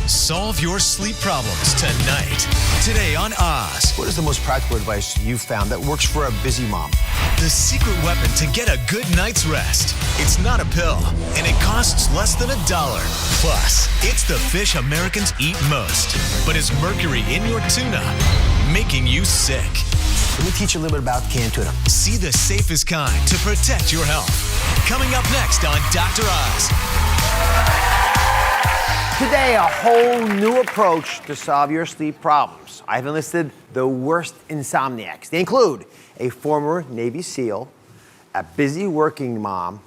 Solve your sleep problems tonight. Today on Oz. What is the most practical advice you've found that works for a busy mom? The secret weapon to get a good night's rest. It's not a pill, and it costs less than $1. Plus, it's the fish Americans eat most. But is mercury in your tuna making you sick? Let me teach you a little bit about canned tuna. See the safest kind to protect your health. Coming up next on Dr. Oz. Today, a whole new approach to solve your sleep problems. I've enlisted the worst insomniacs. They include a former Navy SEAL, a busy working mom,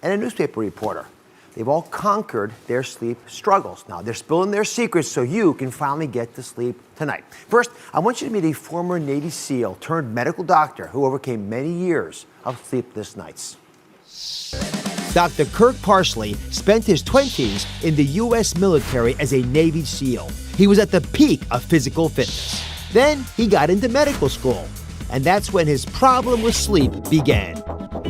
and a newspaper reporter. They've all conquered their sleep struggles. Now, they're spilling their secrets so you can finally get to sleep tonight. First, I want you to meet a former Navy SEAL turned medical doctor who overcame many years of sleepless nights. Dr. Kirk Parsley spent his 20s in the U.S. military as a Navy SEAL. He was at the peak of physical fitness. Then he got into medical school, and that's when his problem with sleep began.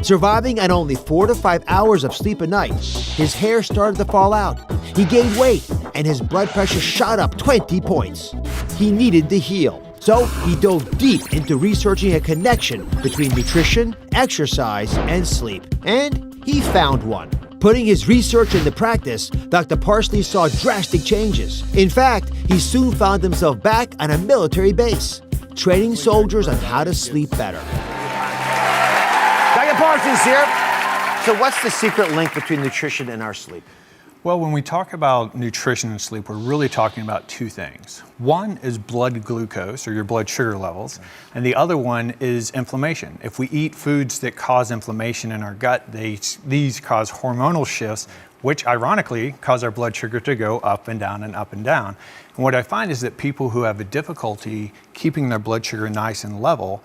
Surviving on only 4 to 5 hours of sleep a night, his hair started to fall out. He gained weight, and his blood pressure shot up 20 points. He needed to heal. So he dove deep into researching a connection between nutrition, exercise, and sleep. And he found one. Putting his research into practice, Dr. Parsley saw drastic changes. In fact, he soon found himself back on a military base, training soldiers on how to sleep better. Dr. Parsley's here. So what's the secret link between nutrition and our sleep? Well, when we talk about nutrition and sleep, we're really talking about two things. One is blood glucose, or your blood sugar levels, and the other one is inflammation. If we eat foods that cause inflammation in our gut, these cause hormonal shifts, which ironically cause our blood sugar to go up and down and up and down. And what I find is that people who have a difficulty keeping their blood sugar nice and level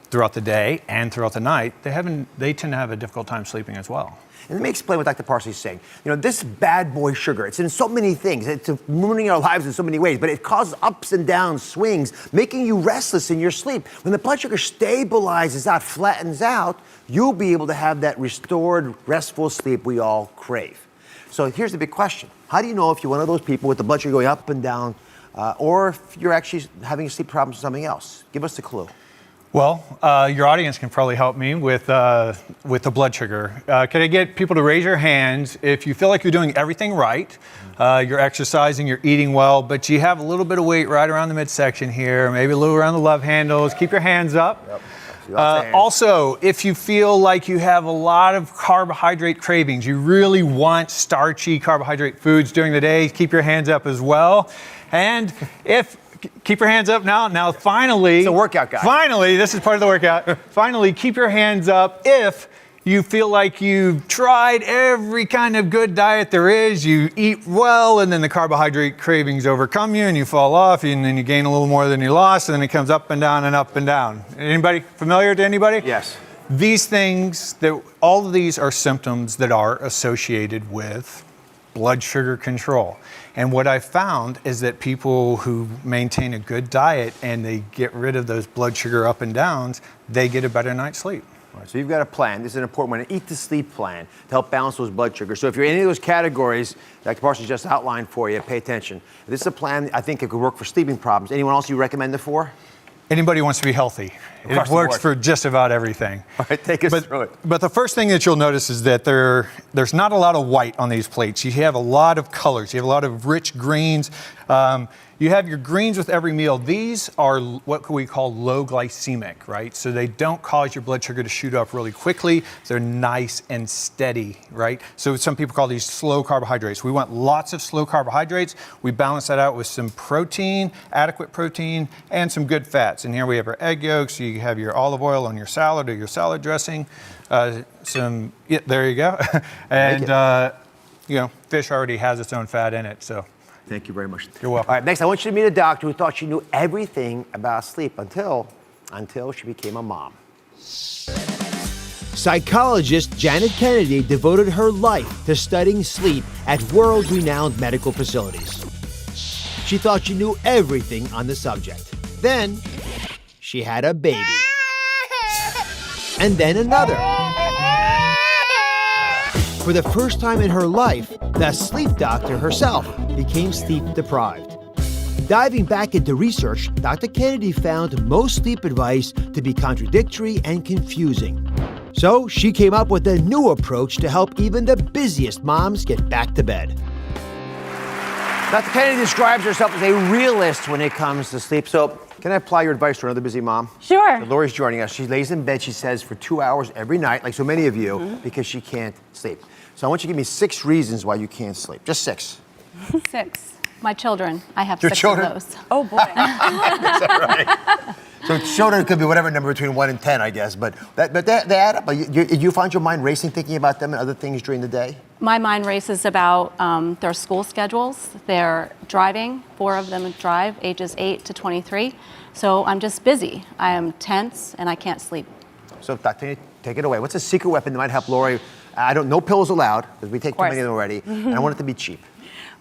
throughout the day and throughout the night, they tend to have a difficult time sleeping as well. And let me explain what Dr. Parsley's saying. You know, this bad boy sugar, it's in so many things. It's ruining our lives in so many ways, but it causes ups and downs, swings, making you restless in your sleep. When the blood sugar stabilizes out, flattens out, you'll be able to have that restored, restful sleep we all crave. So here's the big question. How do you know if you're one of those people with the blood sugar going up and down, or if you're actually having sleep problems with something else? Give us the clue. Well, your audience can probably help me with the blood sugar. Can I get people to raise your hands if you feel like you're doing everything right, you're exercising, you're eating well, but you have a little bit of weight right around the midsection here, maybe a little around the love handles. Keep your hands up. Yep. Also, if you feel like you have a lot of carbohydrate cravings, you really want starchy carbohydrate foods during the day, keep your hands up as well. And keep your hands up now. Now, finally. It's a workout, guy. Finally, this is part of the workout. Finally, keep your hands up if you feel like you've tried every kind of good diet there is. You eat well, and then the carbohydrate cravings overcome you, and you fall off, and then you gain a little more than you lost, and then it comes up and down and up and down. Anybody familiar to anybody? Yes. These things, all of these are symptoms that are associated with blood sugar control. And what I found is that people who maintain a good diet and they get rid of those blood sugar up and downs, they get a better night's sleep. All right, so you've got a plan. This is an important one, an eat to sleep plan to help balance those blood sugars. So if you're in any of those categories Dr. Parsley just outlined for you, pay attention. This is a plan I think it could work for sleeping problems. Anyone else you recommend it for? Anybody who wants to be healthy. It works for just about everything. All right, take us through it. But the first thing that you'll notice is that there's not a lot of white on these plates. You have a lot of colors. You have a lot of rich greens. You have your greens with every meal. These are what we call low glycemic, right? So they don't cause your blood sugar to shoot up really quickly. They're nice and steady, right? So some people call these slow carbohydrates. We want lots of slow carbohydrates. We balance that out with some protein, adequate protein, and some good fats. And here we have our egg yolks. You have your olive oil on your salad or your salad dressing. There you go. And fish already has its own fat in it, so. Thank you very much. You're welcome. All right, next I want you to meet a doctor who thought she knew everything about sleep until she became a mom. Psychologist Janet Kennedy devoted her life to studying sleep at world-renowned medical facilities. She thought she knew everything on the subject. Then she had a baby. And then another. For the first time in her life, the sleep doctor herself became sleep deprived. Diving back into research, Dr. Kennedy found most sleep advice to be contradictory and confusing. So she came up with a new approach to help even the busiest moms get back to bed. Dr. Kennedy describes herself as a realist when it comes to sleep. So can I apply your advice to another busy mom? Sure. So Lori's joining us. She lays in bed, she says, for 2 hours every night, like so many of you, because she can't sleep. So I want you to give me 6 reasons why you can't sleep. Just 6. 6. My children. I have Your 6 children? of those. Oh, boy. Is that right? So children could be whatever number between 1 and 10, I guess. But they add up. You find your mind racing thinking about them and other things during the day? My mind races about their school schedules, their driving. 4 of them drive, ages 8 to 23. So I'm just busy. I am tense and I can't sleep. So Dr. take it away. What's a secret weapon that might help Lori? No pills allowed, because we take too many of them already. And I want it to be cheap.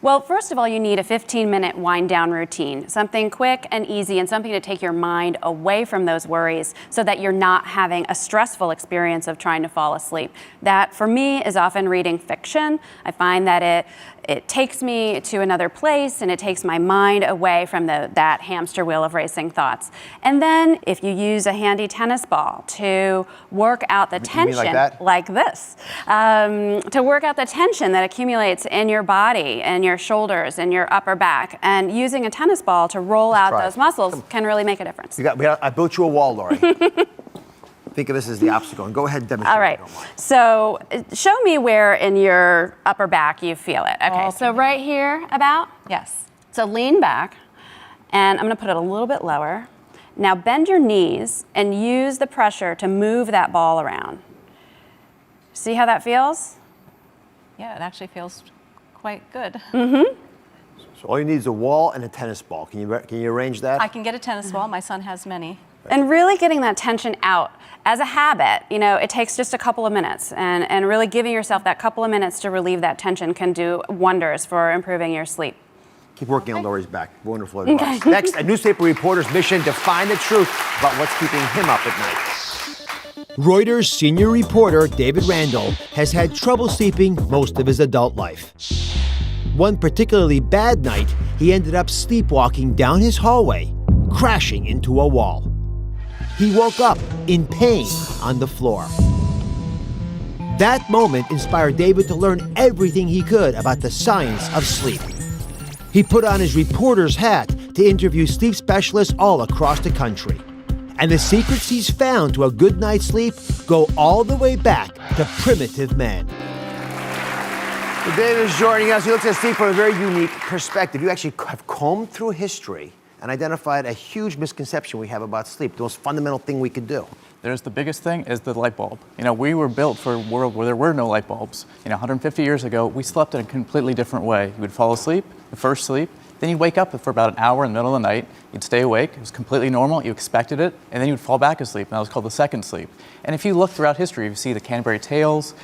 Well, first of all, you need a 15-minute wind-down routine, something quick and easy and something to take your mind away from those worries so that you're not having a stressful experience of trying to fall asleep. That, for me, is often reading fiction. I find that it takes me to another place and it takes my mind away from that hamster wheel of racing thoughts. And then if you use a handy tennis ball to work out the tension, like that? like this, to work out the tension that accumulates in your body and your shoulders and your upper back, and using a tennis ball to roll out those muscles can really make a difference. I built you a wall, Lori. Think of this as the obstacle. And go ahead and demonstrate. All right. So show me where in your upper back you feel it. Okay. So right here about? Yes. So lean back, and I'm going to put it a little bit lower. Now bend your knees and use the pressure to move that ball around. See how that feels? Yeah, it actually feels quite good. Mm-hmm. So all you need is a wall and a tennis ball. Can you arrange that? I can get a tennis ball. My son has many. And really getting that tension out as a habit, it takes just a couple of minutes, and really giving yourself that couple of minutes to relieve that tension can do wonders for improving your sleep. Keep working on Lori's back. Wonderful advice. Next, a newspaper reporter's mission to find the truth about what's keeping him up at night. Reuters senior reporter David Randall has had trouble sleeping most of his adult life. One particularly bad night, he ended up sleepwalking down his hallway, crashing into a wall. He woke up in pain on the floor. That moment inspired David to learn everything he could about the science of sleep. He put on his reporter's hat to interview sleep specialists all across the country. And the secrets he's found to a good night's sleep go all the way back to primitive man. So David is joining us. He looks at sleep from a very unique perspective. You actually have combed through history and identified a huge misconception we have about sleep, the most fundamental thing we could do. The biggest thing is the light bulb. We were built for a world where there were no light bulbs. 150 years ago, we slept in a completely different way. You would fall asleep, the first sleep, then you'd wake up for about an hour in the middle of the night. You'd stay awake. It was completely normal. You expected it. And then you'd fall back asleep. And that was called the second sleep. And if you look throughout history, you see the Canterbury Tales.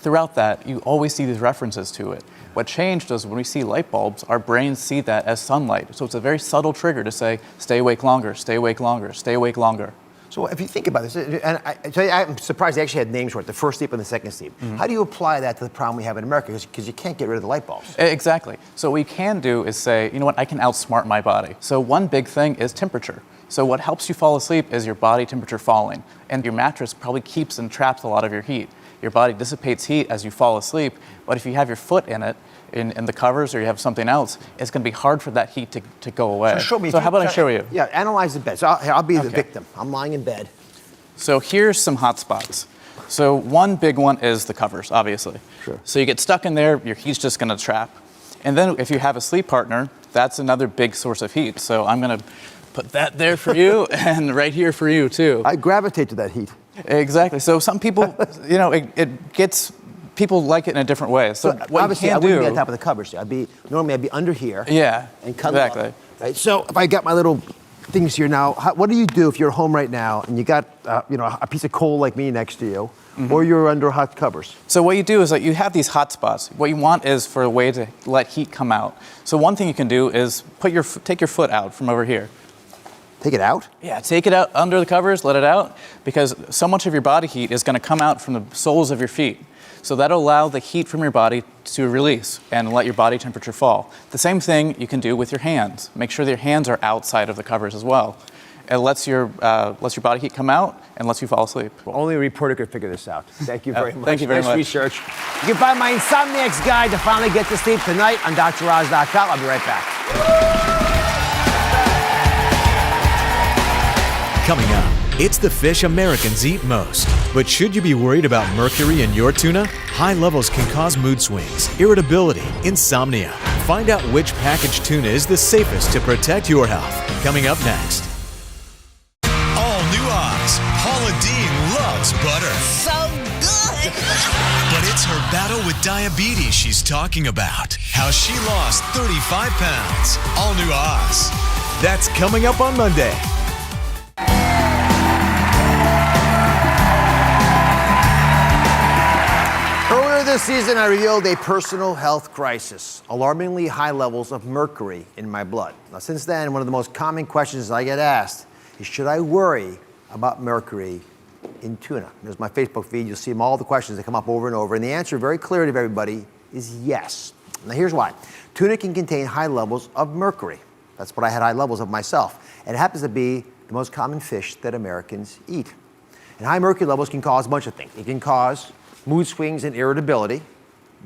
Throughout that, you always see these references to it. What changed is when we see light bulbs, our brains see that as sunlight. So it's a very subtle trigger to say, stay awake longer, stay awake longer, stay awake longer. So if you think about this, and I'm surprised they actually had names for it, the first sleep and the second sleep. Mm-hmm. How do you apply that to the problem we have in America? Because you can't get rid of the light bulbs. Exactly. So what we can do is say, you know what, I can outsmart my body. So one big thing is temperature. So what helps you fall asleep is your body temperature falling. And your mattress probably keeps and traps a lot of your heat. Your body dissipates heat as you fall asleep, but if you have your foot in it, in the covers, or you have something else, it's going to be hard for that heat to go away. So show me. So how about I show you? Yeah, analyze the bed. So I'll be the victim. I'm lying in bed. So here's some hot spots. So one big one is the covers, obviously. Sure. So you get stuck in there, your heat's just going to trap. And then if you have a sleep partner, that's another big source of heat. So I'm going to put that there for you and right here for you too. I gravitate to that heat. Exactly. So some people, it gets, people like it in a different way. So what obviously you can I wouldn't do, be on top of the covers. Normally I'd be under here. Yeah, and cuddle exactly. up. Right. So if I got my little things here now, what do you do if you're home right now and you got a piece of coal like me next to you, mm-hmm. or you're under hot covers? So what you do is that you have these hot spots. What you want is for a way to let heat come out. So one thing you can do is take your foot out from over here. Take it out? Yeah, take it out under the covers, let it out, because so much of your body heat is going to come out from the soles of your feet. So that'll allow the heat from your body to release and let your body temperature fall. The same thing you can do with your hands. Make sure that your hands are outside of the covers as well. It lets your body heat come out and lets you fall asleep. Only a reporter could figure this out. Thank you very much. Thank you very Nice much. research. You can find my Insomniacs guide to finally get to sleep tonight on DrOz.com. I'll be right back. Coming up, it's the fish Americans eat most. But should you be worried about mercury in your tuna? High levels can cause mood swings, irritability, insomnia. Find out which packaged tuna is the safest to protect your health. Coming up next. All new Oz. Paula Deen loves butter. So good. But it's her battle with diabetes she's talking about. How she lost 35 pounds. All new Oz. That's coming up on Monday. Earlier this season, I revealed a personal health crisis, alarmingly high levels of mercury in my blood. Now, since then, one of the most common questions I get asked is, should I worry about mercury in tuna? There's my Facebook feed. You'll see all the questions that come up over and over. And the answer, very clear to everybody, is yes. Now, here's why. Tuna can contain high levels of mercury. That's what I had high levels of myself. And it happens to be the most common fish that Americans eat. And high mercury levels can cause a bunch of things. It can cause mood swings and irritability.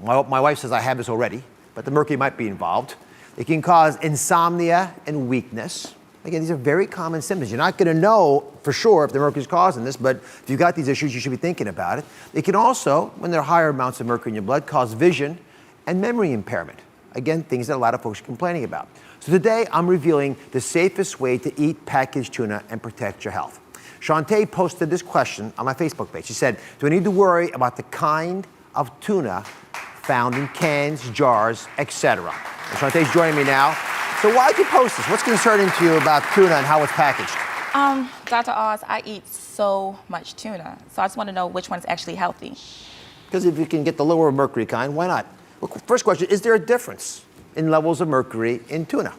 My wife says I have this already, but the mercury might be involved. It can cause insomnia and weakness. Again, these are very common symptoms. You're not going to know for sure if the mercury is causing this, but if you've got these issues, you should be thinking about it. It can also, when there are higher amounts of mercury in your blood, cause vision and memory impairment. Again, things that a lot of folks are complaining about. So today, I'm revealing the safest way to eat packaged tuna and protect your health. Shantae posted this question on my Facebook page. She said, do I need to worry about the kind of tuna found in cans, jars, etc.? And Shantae's joining me now. So why'd you post this? What's concerning to you about tuna and how it's packaged? Dr. Oz, I eat so much tuna, so I just want to know which one's actually healthy. Because if you can get the lower mercury kind, why not? Well, first question, is there a difference in levels of mercury in tuna?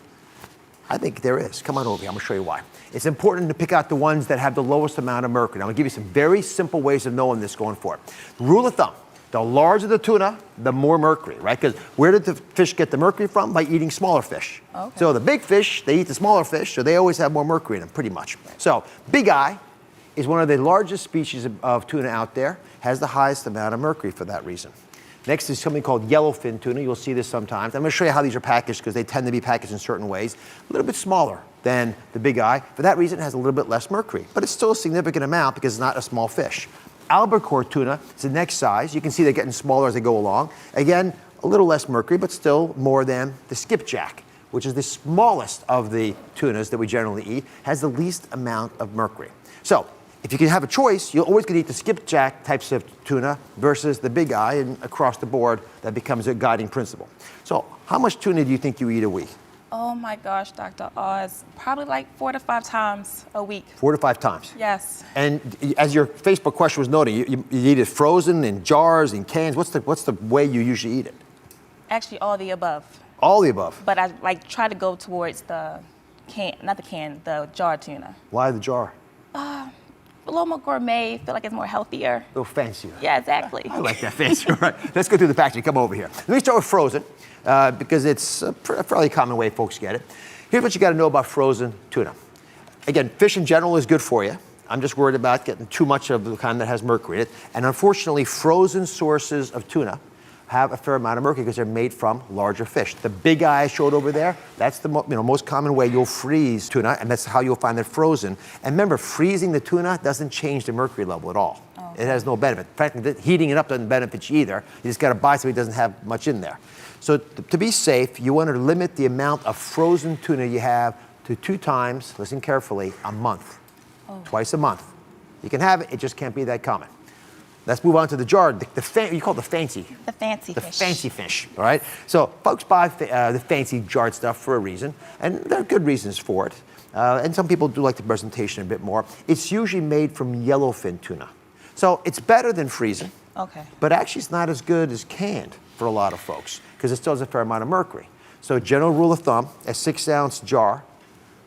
I think there is. Come on over here, I'm gonna show you why. It's important to pick out the ones that have the lowest amount of mercury. I'm gonna give you some very simple ways of knowing this going forward. Rule of thumb, the larger the tuna, the more mercury, right? Because where did the fish get the mercury from? By eating smaller fish. Okay. So the big fish, they eat the smaller fish, so they always have more mercury in them, pretty much. So big eye is one of the largest species of tuna out there, has the highest amount of mercury for that reason. Next is something called yellowfin tuna. You'll see this sometimes. I'm going to show you how these are packaged because they tend to be packaged in certain ways. A little bit smaller than the big eye. For that reason, it has a little bit less mercury, but it's still a significant amount because it's not a small fish. Albacore tuna is the next size. You can see they're getting smaller as they go along. Again, a little less mercury, but still more than the skipjack, which is the smallest of the tunas that we generally eat, has the least amount of mercury. So, if you can have a choice, you're always going to eat the skipjack types of tuna versus the big eye, and across the board, that becomes a guiding principle. So, how much tuna do you think you eat a week? Oh my gosh, Dr. Oz, probably like 4 to 5 times a week. 4 to 5 times. Yes. And as your Facebook question was noting, you eat it frozen in jars, in cans. What's the way you usually eat it? Actually, all the above. All the above. But I try to go towards the the jar tuna. Why the jar? A little more gourmet, feel like it's more healthier. A little fancier. Yeah, exactly. I like that fancy. All right, let's go through the packaging. Come over here. Let me start with frozen because it's a fairly common way folks get it. Here's what you got to know about frozen tuna. Again, fish in general is good for you. I'm just worried about getting too much of the kind that has mercury in it. And unfortunately, frozen sources of tuna have a fair amount of mercury because they're made from larger fish. The big eye I showed over there, that's the most common way you'll freeze tuna, and that's how you'll find it frozen. And remember, freezing the tuna doesn't change the mercury level at all. Oh. It has no benefit. In fact, heating it up doesn't benefit you either. You just got to buy something that doesn't have much in there. So to be safe, you want to limit the amount of frozen tuna you have to 2 times, listen carefully, a month. Oh. Twice a month. You can have it, it just can't be that common. Let's move on to the jar. You call it the fancy. The fancy fish. The fancy fish, all right? So folks buy the fancy jarred stuff for a reason, and there are good reasons for it. And some people do like the presentation a bit more. It's usually made from yellowfin tuna. So it's better than freezing. Okay. But actually it's not as good as canned for a lot of folks because it still has a fair amount of mercury. So general rule of thumb, a 6-ounce jar,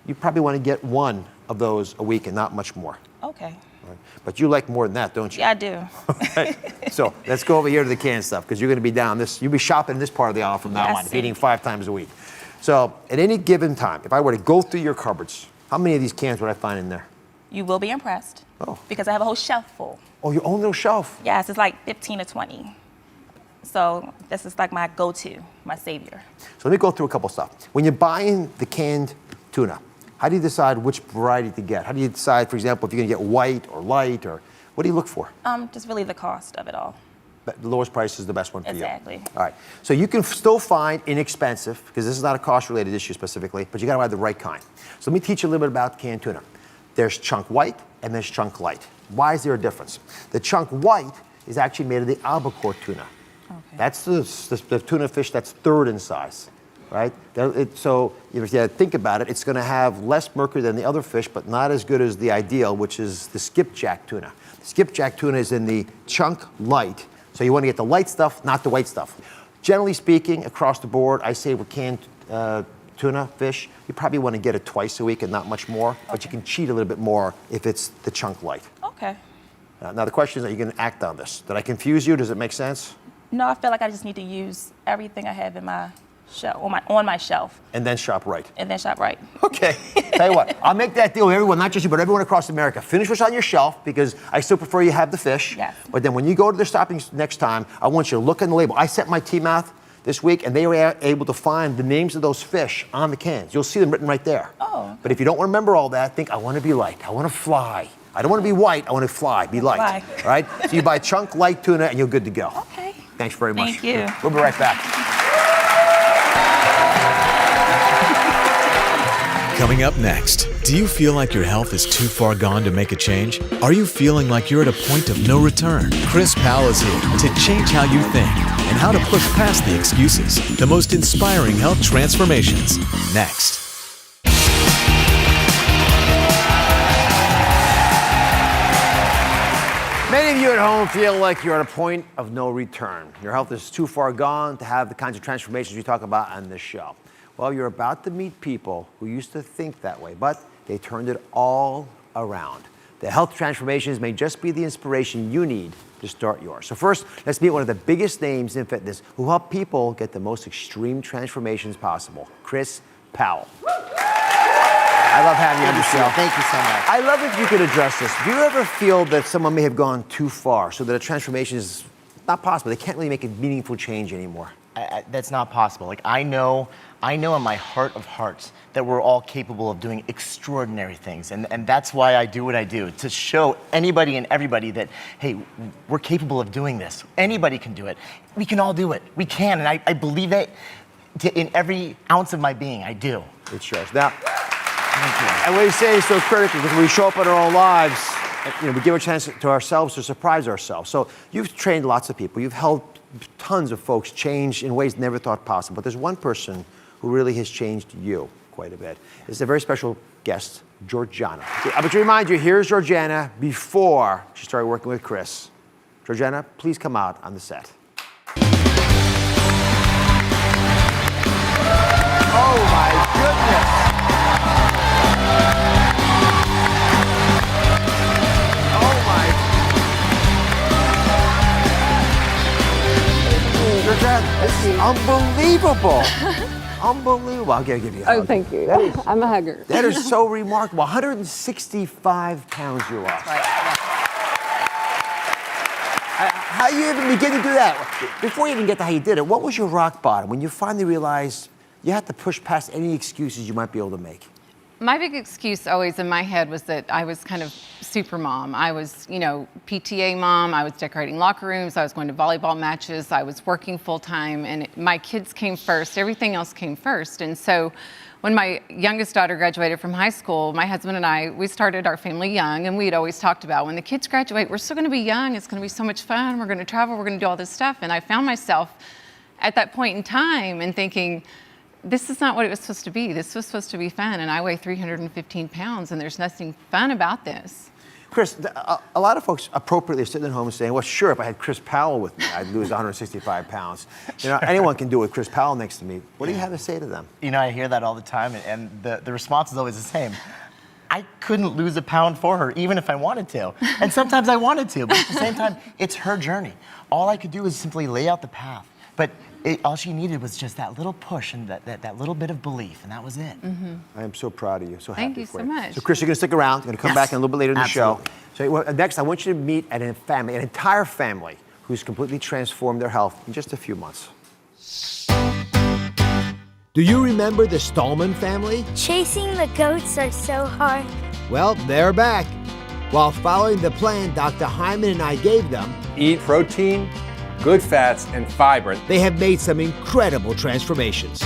you probably want to get 1 of those a week and not much more. Okay. But you like more than that, don't you? Yeah, I do. Okay. So let's go over here to the canned stuff, because you're going to be down this. You'll be shopping in this part of the aisle from now on, eating 5 times a week. So at any given time, if I were to go through your cupboards, how many of these cans would I find in there? You will be impressed. Oh. Because I have a whole shelf full. Oh, your own little shelf. Yes, it's like 15 to 20. So this is like my go-to, my savior. So let me go through a couple stuff. When you're buying the canned tuna, how do you decide which variety to get? How do you decide, for example, if you're going to get white or light, or what do you look for? Just really the cost of it all. The lowest price is the best one for Exactly. you. All right. So you can still find inexpensive, because this is not a cost-related issue specifically, but you got to buy the right kind. So let me teach you a little bit about canned tuna. There's chunk white and there's chunk light. Why is there a difference? The chunk white is actually made of the albacore tuna. Okay. That's the tuna fish that's third in size, right? So if you think about it, it's going to have less mercury than the other fish, but not as good as the ideal, which is the skipjack tuna. The skipjack tuna is in the chunk light, so you want to get the light stuff, not the white stuff. Generally speaking, across the board, I say with canned tuna fish, you probably want to get it twice a week and not much more, but you can cheat a little bit more if it's the chunk light. Okay. Now the question is, are you going to act on this? Did I confuse you? Does it make sense? No, I feel like I just need to use everything I have in my shelf, on my shelf, And then shop right. and then shop right. Okay. Tell you what, I'll make that deal with everyone, not just you, but everyone across America. Finish what's on your shelf, because I still prefer you have the fish. Yes. But then when you go to the shopping next time, I want you to look on the label. I sent my team out this week, and they were able to find the names of those fish on the cans. You'll see them written right there. Oh, okay. But if you don't remember all that, think, I want to be light. I want to fly. I don't want to be white. I want to fly. Be light. Fly. All right? So you buy chunk light tuna, and you're good to go. Okay. Thanks very much. Thank you. We'll be right back. Coming up next, do you feel like your health is too far gone to make a change? Are you feeling like you're at a point of no return? Chris Powell is here to change how you think and how to push past the excuses. The most inspiring health transformations. Next. Many of you at home feel like you're at a point of no return. Your health is too far gone to have the kinds of transformations we talk about on this show. Well, you're about to meet people who used to think that way, but they turned it all around. The health transformations may just be the inspiration you need to start yours. So first, let's meet one of the biggest names in fitness who help people get the most extreme transformations possible, Chris Powell. I love having you on the show. Thank you so much. I love if you could address this. Do you ever feel that someone may have gone too far so that a transformation is not possible? They can't really make a meaningful change anymore. That's not possible. Like I know in my heart of hearts that we're all capable of doing extraordinary things. And that's why I do what I do, to show anybody and everybody that, hey, we're capable of doing this. Anybody can do it. We can all do it. We can. And I believe it in every ounce of my being. I do. It shows. Now, and what you say is so critical, because when we show up in our own lives, we give a chance to ourselves to surprise ourselves. So you've trained lots of people. You've helped tons of folks change in ways never thought possible. But there's one person who really has changed you quite a bit. It's a very special guest, Georgiana. But to remind you, here's Georgiana before she started working with Chris. Georgiana, please come out on the set. Oh my goodness. This is unbelievable. Unbelievable. I'll give you a hug. Oh, thank you. I'm a hugger. That is so remarkable. 165 pounds you lost. Right. How you even begin to do that? Before you even get to how you did it, what was your rock bottom when you finally realized you had to push past any excuses you might be able to make? My big excuse always in my head was that I was kind of super mom. I was, PTA mom. I was decorating locker rooms. I was going to volleyball matches. I was working full time, and my kids came first. Everything else came first. And so when my youngest daughter graduated from high school, my husband and I, we started our family young, and we had always talked about when the kids graduate, we're still going to be young. It's going to be so much fun. We're going to travel. We're going to do all this stuff. And I found myself at that point in time and thinking, this is not what it was supposed to be. This was supposed to be fun, and I weigh 315 pounds, and there's nothing fun about this. Chris, a lot of folks appropriately are sitting at home saying, well, sure, if I had Chris Powell with me, I'd lose 165 pounds. Anyone can do it with Chris Powell next to me. What do you have to say to them? I hear that all the time, and the response is always the same. I couldn't lose a pound for her, even if I wanted to. And sometimes I wanted to, but at the same time, it's her journey. All I could do was simply lay out the path. But all she needed was just that little push and that little bit of belief, and that was it. I am so proud of you. So happy Thank you for so much. So, Chris, you're going to stick around. You're going to come back in a little bit later in the Absolutely. show. So, next, I want you to meet an entire family who's completely transformed their health in just a few months. Do you remember the Stallman family? Chasing the goats are so hard. Well, they're back. While following the plan Dr. Hyman and I gave them, Eat protein, good fats, and fiber. they have made some incredible transformations.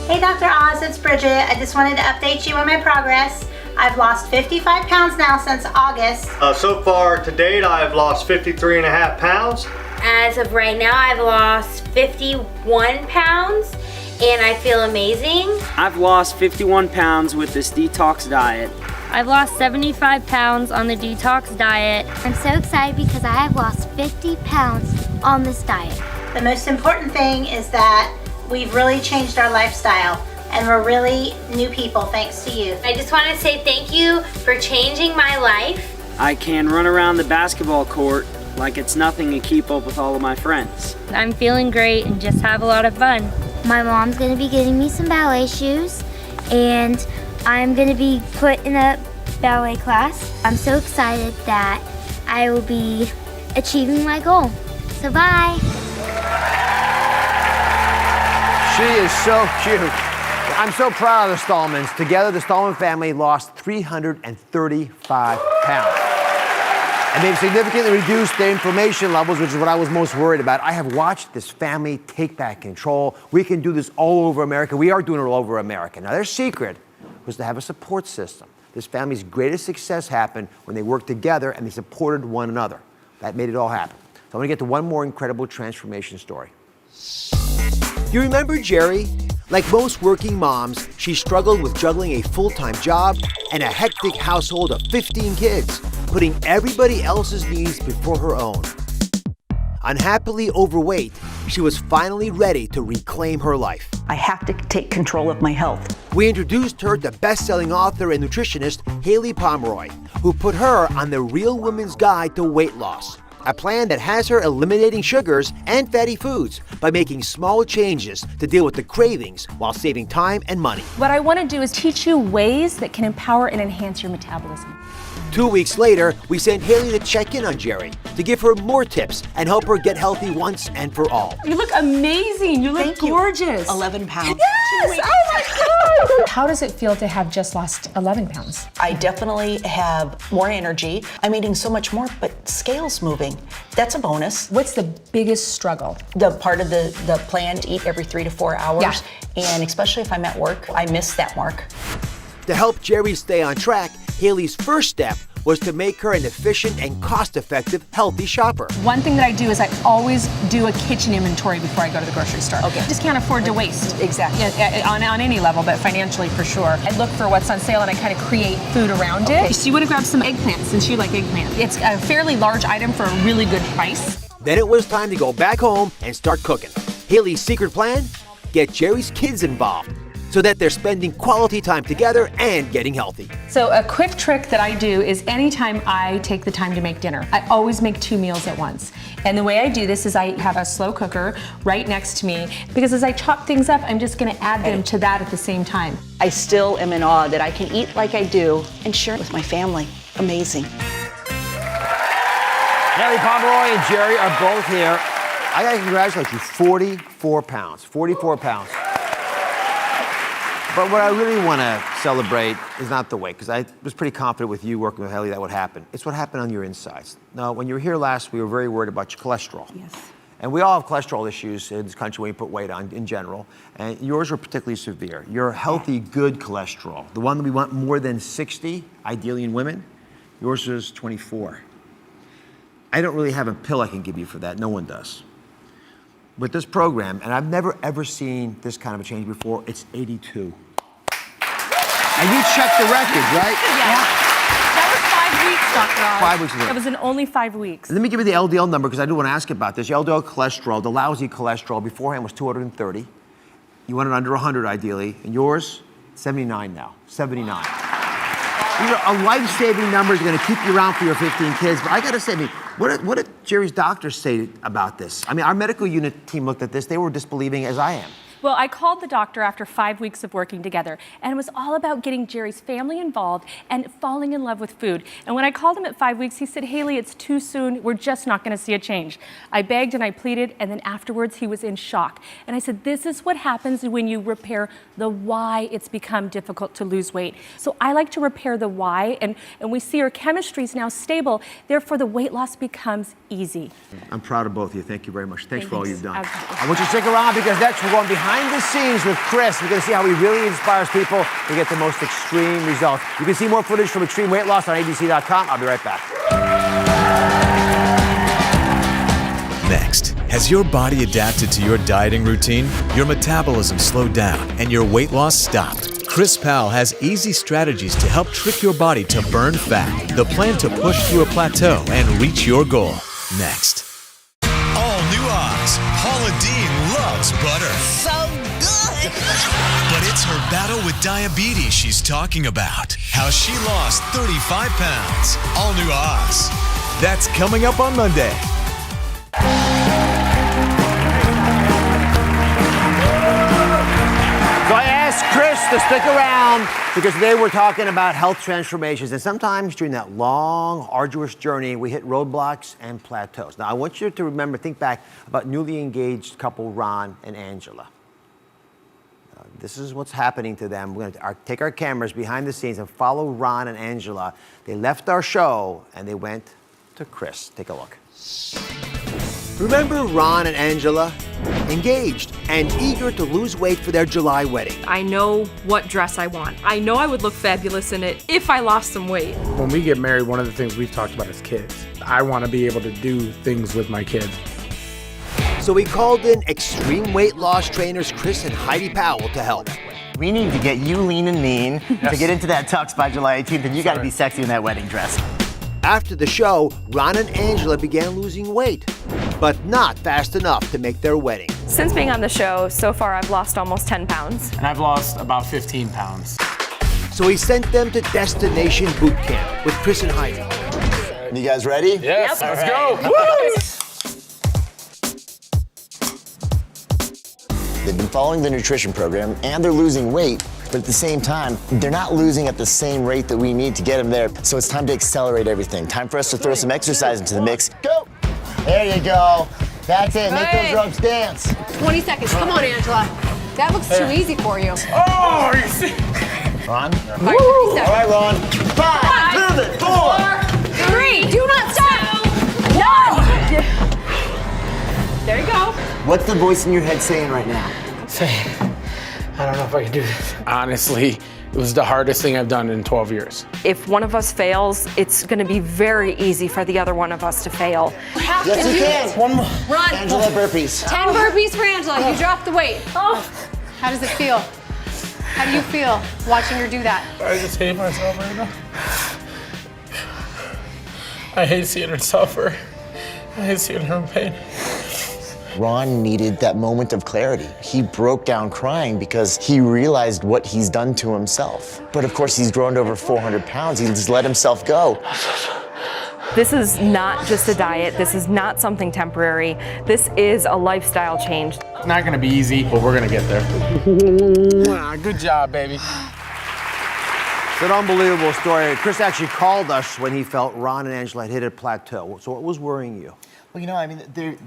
Hey, Dr. Oz, it's Bridget. I just wanted to update you on my progress. I've lost 55 pounds now since August. So far to date, I've lost 53.5 pounds. As of right now, I've lost 51 pounds and I feel amazing. I've lost 51 pounds with this detox diet. I've lost 75 pounds on the detox diet. I'm so excited because I have lost 50 pounds on this diet. The most important thing is that we've really changed our lifestyle and we're really new people thanks to you. I just want to say thank you for changing my life. I can run around the basketball court like it's nothing and keep up with all of my friends. I'm feeling great and just have a lot of fun. My mom's gonna be getting me some ballet shoes and I'm gonna be put in a ballet class. I'm so excited that I will be achieving my goal. So bye. She is so cute. I'm so proud of the Stallmans. Together, the Stallman family lost 335 pounds. And they've significantly reduced their inflammation levels, which is what I was most worried about. I have watched this family take back control. We can do this all over America. We are doing it all over America. Now, their secret was to have a support system. This family's greatest success happened when they worked together and they supported one another. That made it all happen. So I want to get to one more incredible transformation story. You remember Jerry? Like most working moms, she struggled with juggling a full-time job and a hectic household of 15 kids, putting everybody else's needs before her own. Unhappily overweight, she was finally ready to reclaim her life. I have to take control of my health. We introduced her to best-selling author and nutritionist Haley Pomeroy, who put her on the Real Woman's Guide to Weight Loss, a plan that has her eliminating sugars and fatty foods by making small changes to deal with the cravings while saving time and money. What I want to do is teach you ways that can empower and enhance your metabolism. 2 weeks later, we sent Haley to check in on Jerry to give her more tips and help her get healthy once and for all. You look amazing. You look gorgeous. 11 pounds. Yes! Oh my God! How does it feel to have just lost 11 pounds? I definitely have more energy. I'm eating so much more, but scale's moving. That's a bonus. What's the biggest struggle? The part of the plan to eat every 3 to 4 hours. Yeah. And especially if I'm at work, I miss that mark. To help Jerry stay on track, Haley's first step was to make her an efficient and cost-effective healthy shopper. One thing that I do is I always do a kitchen inventory before I go to the grocery store. Okay. Just can't afford to waste. Exactly. Yeah, on any level, but financially for sure. I look for what's on sale and I kind of create food around it. So you would have grabbed some eggplants since you like eggplant. It's a fairly large item for a really good price. Then it was time to go back home and start cooking. Haley's secret plan? Get Jerry's kids involved so that they're spending quality time together and getting healthy. So a quick trick that I do is anytime I take the time to make dinner, I always make 2 meals at once. And the way I do this is I have a slow cooker right next to me because as I chop things up, I'm just gonna add them to that at the same time. I still am in awe that I can eat like I do and share it with my family. Amazing. Haley Pomeroy and Jerry are both here. I gotta congratulate you, 44 pounds, 44 pounds. But what I really want to celebrate is not the weight, because I was pretty confident with you working with Haley that would happen. It's what happened on your insides. Now, when you were here last, we were very worried about your cholesterol. Yes. And we all have cholesterol issues in this country when you put weight on in general. And yours were particularly severe. Your healthy, good cholesterol, the one that we want more than 60, ideally in women, yours is 24. I don't really have a pill I can give you for that. No one does. With this program, and I've never ever seen this kind of a change before, it's 82. And you checked the records, right? Yeah. That was 5 weeks, Dr. Oz. 5 weeks ago. That was in only 5 weeks. Let me give you the LDL number, because I do want to ask about this. Your LDL cholesterol, the lousy cholesterol, beforehand was 230. You want it under 100 ideally. And yours, 79 now, 79. These are a life-saving numbers. Are going to keep you around for your 15 kids. But I got to say, what did Jerry's doctors say about this? I mean, our medical unit team looked at this. They were disbelieving, as I am. Well, I called the doctor after 5 weeks of working together, and it was all about getting Jerry's family involved and falling in love with food. And when I called him at 5 weeks, he said, Haley, it's too soon. We're just not going to see a change. I begged and I pleaded, and then afterwards he was in shock. And I said, this is what happens when you repair the why it's become difficult to lose weight. So I like to repair the why, and we see our chemistry is now stable. Therefore, the weight loss becomes easy. I'm proud of both of you. Thank you very much. Thanks for all you've done. Absolutely. I want you to stick around because next we're going behind the scenes with Chris. We're going to see how he really inspires people to get the most extreme results. You can see more footage from extreme weight loss on abc.com. I'll be right back. Next, has your body adapted to your dieting routine, your metabolism slowed down, and your weight loss stopped? Chris Powell has easy strategies to help trick your body to burn fat. The plan to push through a plateau and reach your goal. Next. All new Oz. Paula Deen loves butter. So good. But it's her battle with diabetes she's talking about. How she lost 35 pounds. All new Oz. That's coming up on Monday. So I asked Chris to stick around because today we're talking about health transformations. And sometimes during that long, arduous journey, we hit roadblocks and plateaus. Now, I want you to remember, think back about newly engaged couple Ron and Angela. This is what's happening to them. We're going to take our cameras behind the scenes and follow Ron and Angela. They left our show and they went to Chris. Take a look. Remember Ron and Angela? Engaged and eager to lose weight for their July wedding. I know what dress I want. I know I would look fabulous in it if I lost some weight. When we get married, one of the things we've talked about is kids. I want to be able to do things with my kids. So we called in extreme weight loss trainers Chris and Heidi Powell to help. We need to get you lean and mean to get into that tux by July 18th, and you got to be sexy in that wedding dress. After the show, Ron and Angela began losing weight, but not fast enough to make their wedding. Since being on the show, so far I've lost almost 10 pounds. And I've lost about 15 pounds. So he sent them to Destination Boot Camp with Chris and Heidi. You guys ready? Yes, Yep. let's go. They've been following the nutrition program and they're losing weight, but at the same time, they're not losing at the same rate that we need to get them there. So it's time to accelerate everything. Time for us to throw some exercise into the mix. Go! There you go. That's it. Make those ropes dance. 20 seconds. Come on, Angela. That looks too easy for you. Oh, you see. Ron? All right, Ron. 5, move it, 4, 3. Do not stop. No. There you go. What's the voice in your head saying right now? I don't know if I can do this. Honestly, it was the hardest thing I've done in 12 years. If one of us fails, it's going to be very easy for the other one of us to fail. Yes, you can. One more. Run. Angela, burpees. 10 burpees for Angela. You dropped the weight. Oh. How does it feel? How do you feel watching her do that? I just hate myself right now. I hate seeing her suffer. I hate seeing her in pain. Ron needed that moment of clarity. He broke down crying because he realized what he's done to himself. But of course, he's grown to over 400 pounds. He just let himself go. This is not just a diet. This is not something temporary. This is a lifestyle change. It's not gonna be easy, but we're gonna get there. Good job, baby. It's an unbelievable story. Chris actually called us when he felt Ron and Angela had hit a plateau. So what was worrying you? Well, you know, I mean,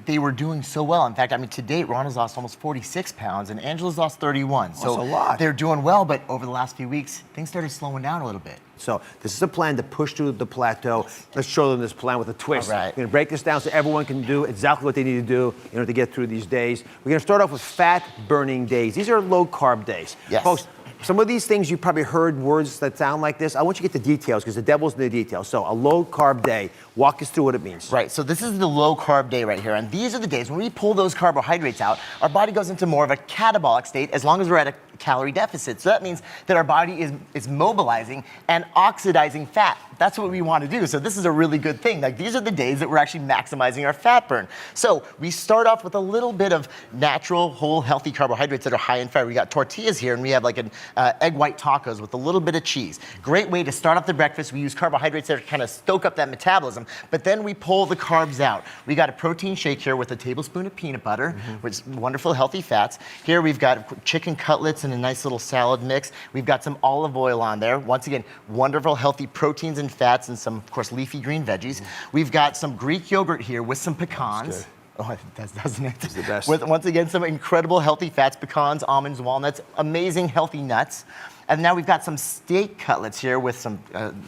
they were doing so well. In fact, I mean, to date, Ron has lost almost 46 pounds and Angela's lost 31. So That's a lot. They're doing well, but over the last few weeks, things started slowing down a little bit. So this is a plan to push through the plateau. Let's show them this plan with a twist. All right. We're going to break this down so everyone can do exactly what they need to do in order to get through these days. We're going to start off with fat-burning days. These are low-carb days. Yes. Folks, some of these things you probably heard words that sound like this. I want you to get the details because the devil's in the details. So a low-carb day. Walk us through what it means. Right, so this is the low-carb day right here. And these are the days when we pull those carbohydrates out, our body goes into more of a catabolic state as long as we're at a calorie deficit. So that means that our body is mobilizing and oxidizing fat. That's what we want to do. So this is a really good thing. Like, these are the days that we're actually maximizing our fat burn. So we start off with a little bit of natural, whole, healthy carbohydrates that are high in fat. We got tortillas here, and we have like an egg white tacos with a little bit of cheese. Great way to start off the breakfast. We use carbohydrates that kind of stoke up that metabolism, but then we pull the carbs out. We got a protein shake here with a tablespoon of peanut butter, which is wonderful, healthy fats. Here we've got chicken cutlets and a nice little salad mix. We've got some olive oil on there. Once again, wonderful, healthy proteins and fats, and some, of course, leafy green veggies. We've got some Greek yogurt here with some pecans. Oh, I think that's, doesn't it? It's the best. With, once again, some incredible healthy fats, pecans, almonds, walnuts, amazing healthy nuts. And now we've got some steak cutlets here with some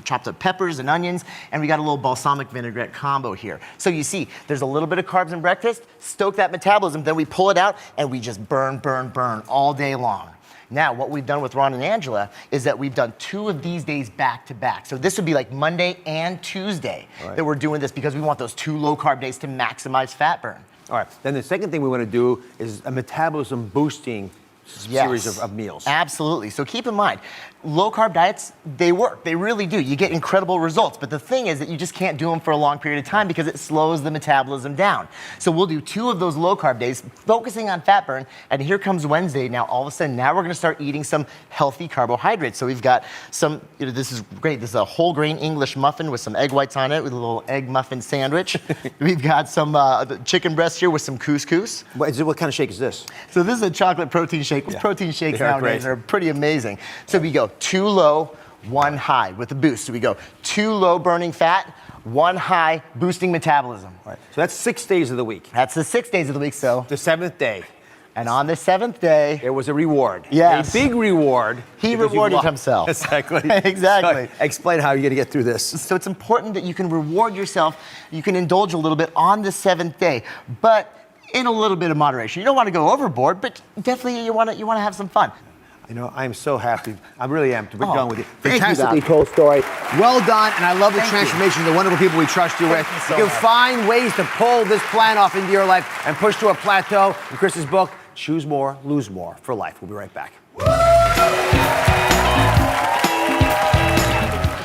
chopped up peppers and onions, and we got a little balsamic vinaigrette combo here. So you see, there's a little bit of carbs in breakfast, stoke that metabolism, then we pull it out, and we just burn, burn, burn all day long. Now, what we've done with Ron and Angela is that we've done 2 of these days back to back. So this would be like Monday and Tuesday that we're doing this, because we want those 2 low-carb days to maximize fat burn. All right, then the second thing we want to do is a metabolism boosting series of meals. Absolutely. So keep in mind, low-carb diets, they work. They really do. You get incredible results. But the thing is that you just can't do them for a long period of time because it slows the metabolism down. So we'll do 2 of those low-carb days, focusing on fat burn. And here comes Wednesday. Now, all of a sudden, now we're going to start eating some healthy carbohydrates. So we've got some, this is great. This is a whole grain English muffin with some egg whites on it, with a little egg muffin sandwich. We've got some chicken breast here with some couscous. What kind of shake is this? So this is a chocolate protein shake. Protein shakes nowadays are pretty amazing. So we go 2 low, 1 high with a boost. So we go 2 low burning fat, 1 high boosting metabolism. Right. So that's 6 days of the week. That's the 6 days of the week. So the 7th day. And on the 7th day, there was a reward. Yes. A big reward. He rewarded himself. Exactly. Exactly. So explain how you're going to get through this. So it's important that you can reward yourself. You can indulge a little bit on the 7th day, but in a little bit of moderation. You don't want to go overboard, but definitely you want to have some fun. You know, I am so happy. I really am to be done with you. Thank Fantastically you, told story. Well done, and I love the transformation, the wonderful people we trust you with. You You can find ways to pull this plan off into your life and push to a plateau. In Chris's book, Choose More, Lose More for Life. We'll be right back.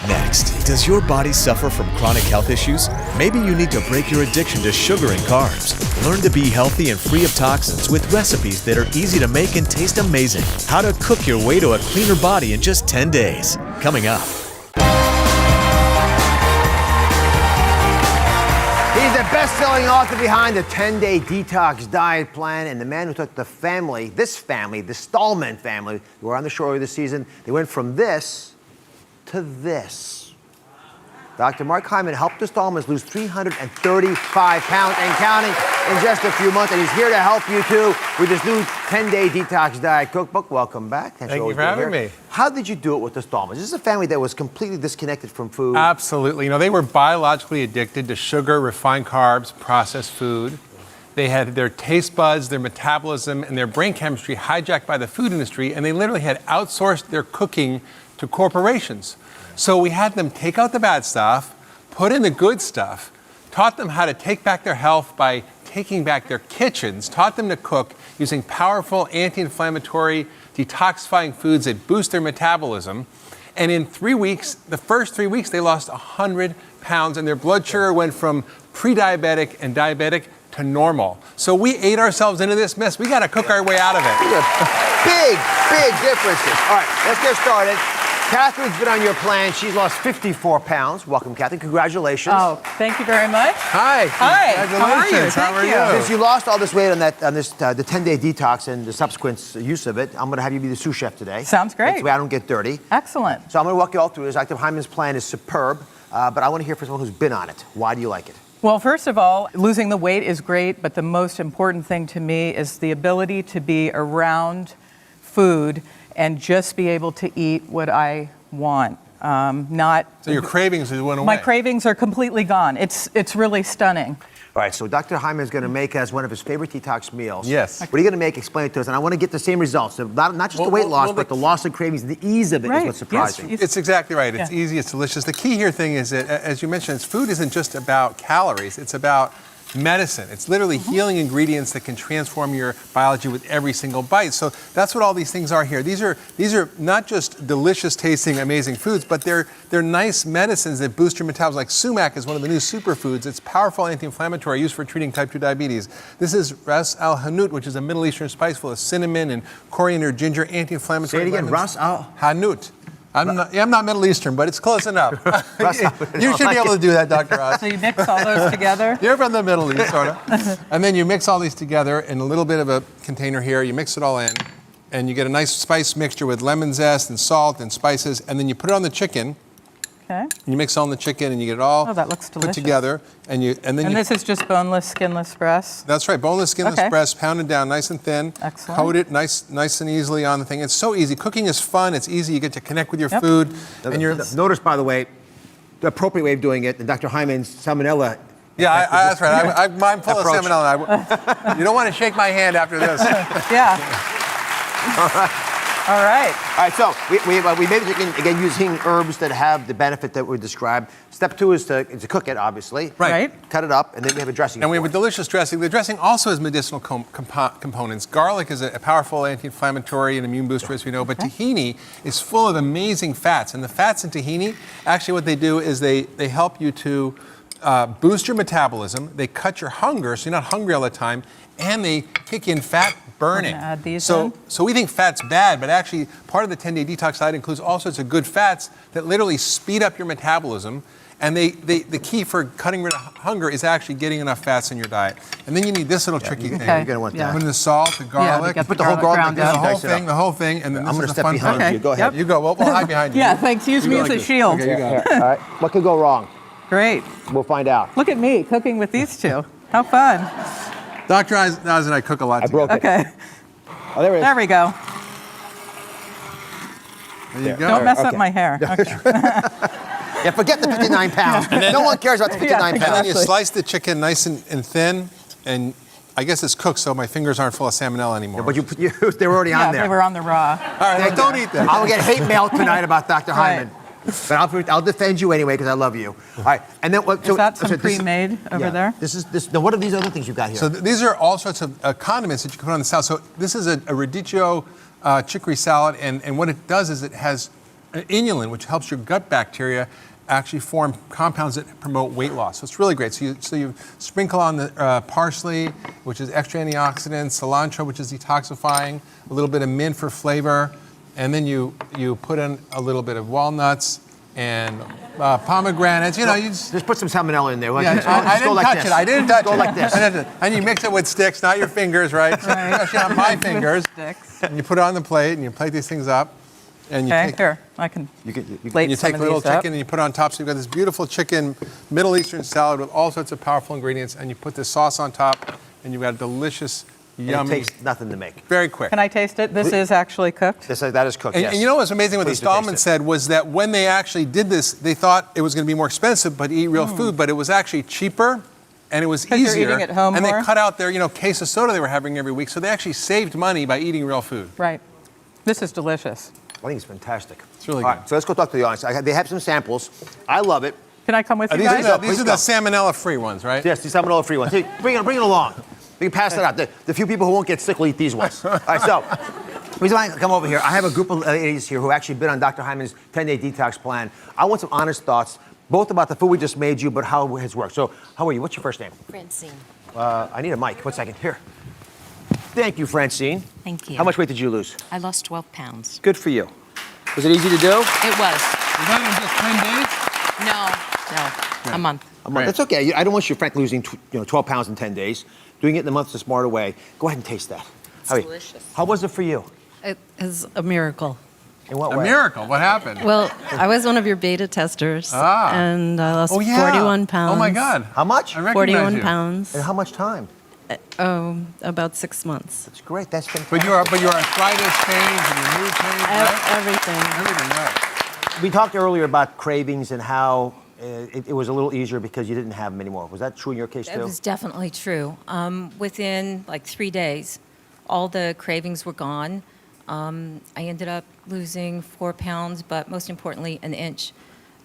Next, does your body suffer from chronic health issues? Maybe you need to break your addiction to sugar and carbs. Learn to be healthy and free of toxins with recipes that are easy to make and taste amazing. How to cook your way to a cleaner body in just 10 days. Coming up. He's the best-selling author behind the 10-day detox diet plan, and the man who took the family, the Stallman family, who were on the show earlier this season, they went from this to this. Dr. Mark Hyman helped the Stallmans lose 335 pounds and counting in just a few months, and he's here to help you too with this new 10-day detox diet cookbook. Welcome back. Thank you for having me. How did you do it with the Stallmans? This is a family that was completely disconnected from food. Absolutely. You know, they were biologically addicted to sugar, refined carbs, processed food. They had their taste buds, their metabolism, and their brain chemistry hijacked by the food industry, and they literally had outsourced their cooking to corporations. So we had them take out the bad stuff, put in the good stuff, taught them how to take back their health by taking back their kitchens, taught them to cook using powerful anti-inflammatory, detoxifying foods that boost their metabolism. And in 3 weeks, the first 3 weeks, they lost 100 pounds, and their blood sugar went from pre-diabetic and diabetic to normal. So we ate ourselves into this mess. We got to cook our way out of it. Big, big differences. All right, let's get started. Catherine's been on your plan. She's lost 54 pounds. Welcome, Catherine. Congratulations. Oh, thank you very much. Hi. Hi. Congratulations. How are you? Since you lost all this weight on the 10-day detox and the subsequent use of it, I'm going to have you be the sous chef today. Sounds great. That way I don't get dirty. Excellent. So I'm going to walk you all through this. Dr. Hyman's plan is superb, but I want to hear from someone who's been on it. Why do you like it? Well, first of all, losing the weight is great, but the most important thing to me is the ability to be around food and just be able to eat what I want. So your cravings went away. My cravings are completely gone. It's really stunning. All right, so Dr. Hyman is going to make us one of his favorite detox meals. Yes. What are you going to make? Explain it to us. And I want to get the same results. So not just the weight loss, but the loss of cravings. The ease of it is what's surprising. Yes, it's exactly right. It's easy, it's delicious. The key here thing is that, as you mentioned, food isn't just about calories. It's about medicine. It's literally healing ingredients that can transform your biology with every single bite. So that's what all these things are here. These are not just delicious tasting, amazing foods, but they're nice medicines that boost your metabolism. Like sumac is one of the new superfoods. It's powerful anti-inflammatory used for treating type 2 diabetes. This is ras al hanout, which is a Middle Eastern spice full of cinnamon and coriander, ginger, anti-inflammatory. Say it again, ras al hanout. I'm not Middle Eastern, but it's close enough. You should be able to do that, Dr. Oz. So you mix all those together? You're from the Middle East, sort of. And then you mix all these together in a little bit of a container here. You mix it all in, and you get a nice spice mixture with lemon zest and salt and spices, and then you put it on the chicken. Okay. And you mix it on the chicken, and you get it all that looks put delicious. together. And this is just boneless, skinless breasts? That's right, boneless, skinless breast, pounded down nice and thin. Excellent. Coat it nice and easily on the thing. It's so easy. Cooking is fun. It's easy. You get to connect with your food. And Notice, by the way, the appropriate way of doing it, and Dr. Hyman's salmonella. Yeah, that's right. I'm full of salmonella. You don't want to shake my hand after this. Yeah. All right. All right, so we made it again using herbs that have the benefit that we described. Step 2 is to cook it, obviously. Right. Cut it up, and then we have a dressing. And we have a delicious dressing. The dressing also has medicinal components. Garlic is a powerful anti-inflammatory and immune booster, as we know, but tahini is full of amazing fats. And the fats in tahini, actually what they do is they help you to boost your metabolism. They cut your hunger, so you're not hungry all the time, and they kick in fat burning. Add these so we think fat's bad, but actually part of the 10-day detox diet includes all sorts of good fats that literally speed up your metabolism. And the key for cutting rid of hunger is actually getting enough fats in your diet. And then you need this little tricky thing. You're gonna want that. Put in the salt, the garlic. Put the whole garlic, the whole thing, and then I'm this gonna is the step fun behind part. you. Go ahead. You go. We'll hide behind you. Yeah, thanks. Use me as a shield. Okay, you got it. All right. What could go wrong? Great. We'll find out. Look at me cooking with these two. How fun. Dr. Oz and I cook a lot together. Okay. Oh, there it is. There we go. There you go. Don't mess up my hair. Okay. Yeah, forget the 59 pounds. No one cares about the 59 pounds. And then you slice the chicken nice and thin, and I guess it's cooked, so my fingers aren't full of salmonella anymore. But they were already on there. They were on the raw. All right, well, don't eat that. I'll get hate mail tonight about Dr. Hyman. But I'll defend you anyway because I love you. All right, and then what? Is that some pre-made over there? Now, what are these other things you got here? So these are all sorts of condiments that you can put on the salad. So this is a radicchio chicory salad, and what it does is it has inulin, which helps your gut bacteria actually form compounds that promote weight loss. So it's really great. So you sprinkle on the parsley, which is extra antioxidants, cilantro, which is detoxifying, a little bit of mint for flavor, and then you put in a little bit of walnuts and pomegranates. You just put some salmonella in there. I didn't touch it. I didn't touch it. Go like this. And you mix it with sticks, not your fingers, right? Especially not my fingers. And you put it on the plate, and you plate these things up. And you take, here, I can you take a little chicken and you put it on top. So you've got this beautiful chicken Middle Eastern salad with all sorts of powerful ingredients, and you put this sauce on top, and you've got a delicious, yummy. It takes nothing to make. Very quick. Can I taste it? This is actually cooked? That is cooked, yes. And you know what's amazing? What the Stallman said was that when they actually did this, they thought it was going to be more expensive, but eat real food, but it was actually cheaper. And it was easier. You're eating at home and more? They cut out their case of soda they were having every week, so they actually saved money by eating real food. Right. This is delicious. I think it's fantastic. It's really All good. right, so let's go talk to the audience. They have some samples. I love it. Can I come with you These guys? are the salmonella-free ones, right? Yes, the salmonella-free ones. Hey, bring it along. We can pass it out. The few people who won't get sick will eat these ones. All right, so the reason why I come over here, I have a group of ladies here who actually been on Dr. Hyman's 10-day detox plan. I want some honest thoughts, both about the food we just made you, but how it has worked. So, how are you? What's your first name? Francine. I need a mic. 1 second. Here. Thank you, Francine. Thank you. How much weight did you lose? I lost 12 pounds. Good for you. Was it easy to do? It was. Was that in just 10 days? No, a month. A month. That's okay. I don't want you, Frank, losing 12 pounds in 10 days. Doing it in a month's a smarter way. Go ahead and taste that. It's delicious. How was it for you? It is a miracle. In what A way? miracle? What happened? Well, I was one of your beta testers, and I lost 41 pounds. Oh my God. How much? I recognize 41 you. pounds. And how much time? About 6 months. That's great. That's fantastic. But your arthritis changed and your mood changed, right? Everything. Everything, right. We talked earlier about cravings and how it was a little easier because you didn't have them anymore. Was that true in your case too? It was definitely true. Within like 3 days, all the cravings were gone. I ended up losing 4 pounds, but most importantly, an inch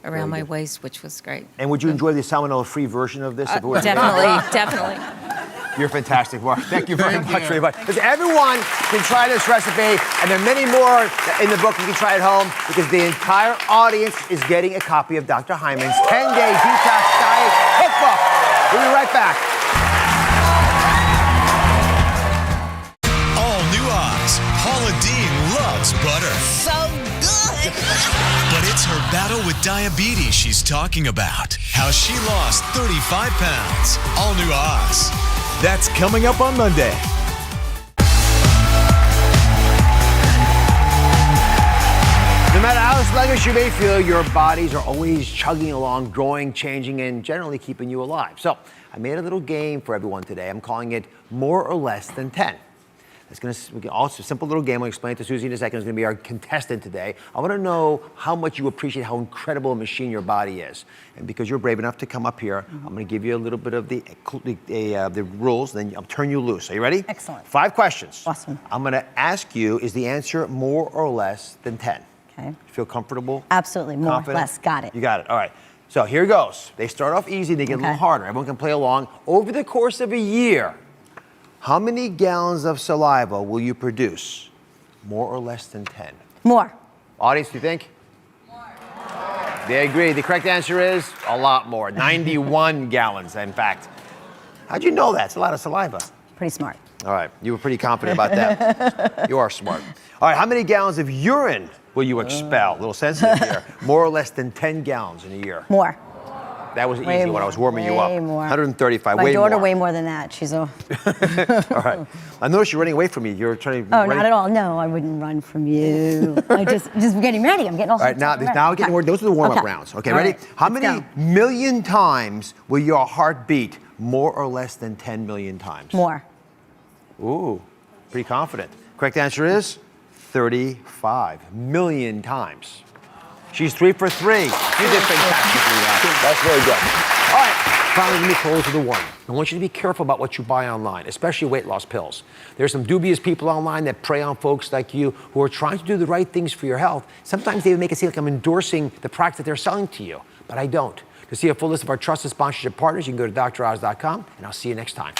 around my waist, which was great. And would you enjoy the salmonella-free version of this? If it was Definitely. You're fantastic, Mark. Thank you very much, everybody. Because everyone can try this recipe, and there are many more in the book you can try at home, because the entire audience is getting a copy of Dr. Hyman's 10-day detox diet cookbook. We'll be right back. All new Oz. Paula Deen loves butter. So good. But it's her battle with diabetes she's talking about. How she lost 35 pounds. All new Oz. That's coming up on Monday. No matter how sluggish you may feel, your bodies are always chugging along, growing, changing, and generally keeping you alive. So I made a little game for everyone today. I'm calling it More or Less Than 10. Also, a simple little game. I'll explain it to Susie in a second. It's going to be our contestant today. I want to know how much you appreciate how incredible a machine your body is. And because you're brave enough to come up here, I'm going to give you a little bit of the rules, then I'll turn you loose. Are you ready? Excellent. 5 questions. Awesome. I'm going to ask you, is the answer more or less than 10? Okay. Feel comfortable? Absolutely. More, Confident? less. Got it. You got it. All right. So here goes. They start off easy. They get a little harder. Everyone can play along. Over the course of a year, how many gallons of saliva will you produce? More or less than 10? More. Audience, do you think? More. They agree. The correct answer is a lot more. 91 gallons, in fact. How'd you know that? It's a lot of saliva. Pretty smart. All right. You were pretty confident about that. You are smart. All right. How many gallons of urine will you expel? A little sensitive here. More or less than 10 gallons in a year? More. That was Way easy when I was warming you up. way more. 135, My way daughter, more. way more than that. She's a. All right. I noticed you're running away from me. You're trying to. Oh, not at all. No, I wouldn't run from you. I just getting ready. I'm getting all. All right, now getting more. Those are the warm-up rounds. Okay, All ready? right, How let's many go. million times will your heart beat? More or less than 10 million times? More. Ooh, pretty confident. Correct answer is 35 million times. She's 3 for 3. You did fantastically well. That's very good. All right, finally, let me close with a warning. I want you to be careful about what you buy online, especially weight loss pills. There's some dubious people online that prey on folks like you who are trying to do the right things for your health. Sometimes they make it seem like I'm endorsing the product that they're selling to you, but I don't. To see a full list of our trusted sponsorship partners, you can go to DrOz.com, and I'll see you next time.